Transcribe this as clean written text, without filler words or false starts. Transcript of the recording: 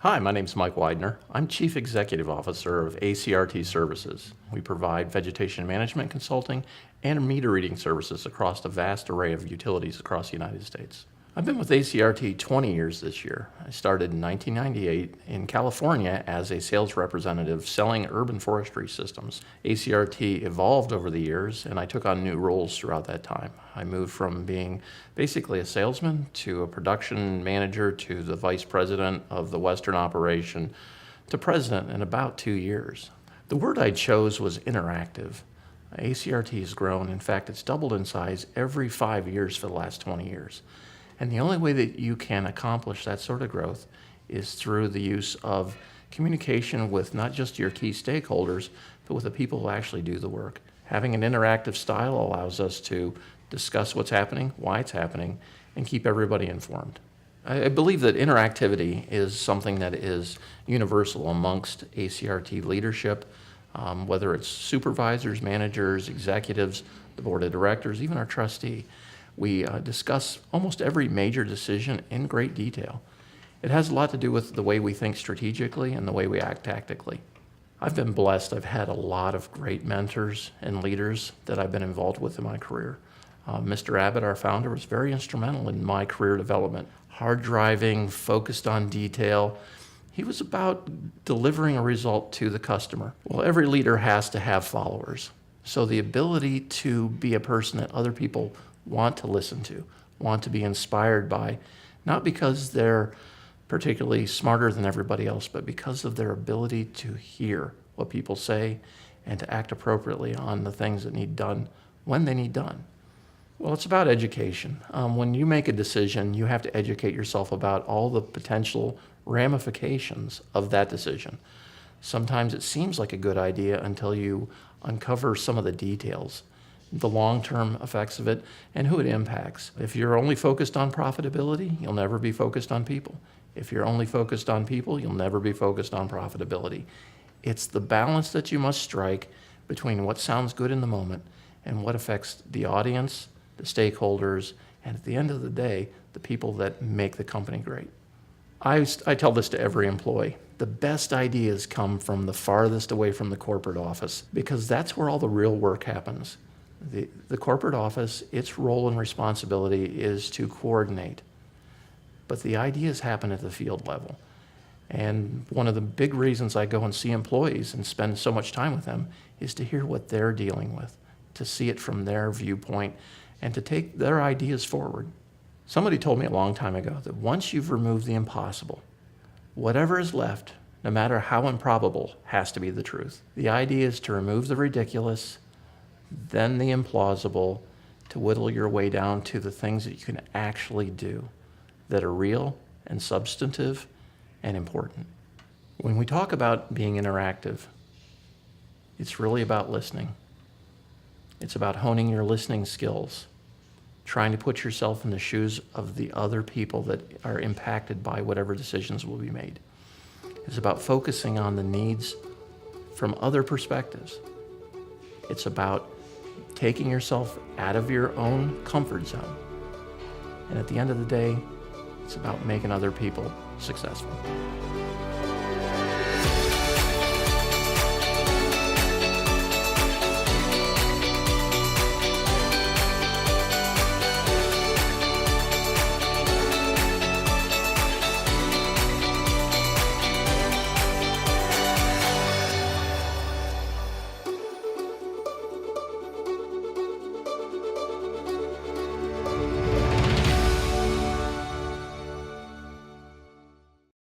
Hi, my name is Mike Weidner. I'm Chief Executive Officer of ACRT Services. We provide vegetation management consulting and meter reading services across a vast array of utilities across the United States. I've been with ACRT 20 years this year. I started in 1998 in California as a sales representative selling urban forestry systems. ACRT evolved over the years, and I took on new roles throughout that time. I moved from being basically a salesman to a production manager to the vice president of the Western operation to president in about 2 years. The word I chose was interactive. ACRT has grown. In fact, it's doubled in size every 5 years for the last 20 years. And the only way that you can accomplish that sort of growth is through the use of communication with not just your key stakeholders, but with the people who actually do the work. Having an interactive style allows us to discuss what's happening, why it's happening, and keep everybody informed. I believe that interactivity is something that is universal amongst ACRT leadership, whether it's supervisors, managers, executives, the board of directors, even our trustee. We discuss almost every major decision in great detail. It has a lot to do with the way we think strategically and the way we act tactically. I've been blessed. I've had a lot of great mentors and leaders that I've been involved with in my career. Mr. Abbott, our founder, was very instrumental in my career development. Hard driving, focused on detail. He was about delivering a result to the customer. Well, every leader has to have followers. So the ability to be a person that other people want to listen to, want to be inspired by, not because they're particularly smarter than everybody else, but because of their ability to hear what people say and to act appropriately on the things that need done when they need done. Well, it's about education. When you make a decision, you have to educate yourself about all the potential ramifications of that decision. Sometimes it seems like a good idea until you uncover some of the details, the long-term effects of it, and who it impacts. If you're only focused on profitability, you'll never be focused on people. If you're only focused on people, you'll never be focused on profitability. It's the balance that you must strike between what sounds good in the moment and what affects the audience, the stakeholders, and at the end of the day, the people that make the company great. I tell this to every employee. The best ideas come from the farthest away from the corporate office because that's where all the real work happens. The corporate office, its role and responsibility is to coordinate, but the ideas happen at the field level. And one of the big reasons I go and see employees and spend so much time with them is to hear what they're dealing with, to see it from their viewpoint, and to take their ideas forward. Somebody told me a long time ago that once you've removed the impossible, whatever is left, no matter how improbable, has to be the truth. The idea is to remove the ridiculous, then the implausible, to whittle your way down to the things that you can actually do that are real and substantive and important. When we talk about being interactive, it's really about listening. It's about honing your listening skills, trying to put yourself in the shoes of the other people that are impacted by whatever decisions will be made. It's about focusing on the needs from other perspectives. It's about taking yourself out of your own comfort zone. And at the end of the day, it's about making other people successful.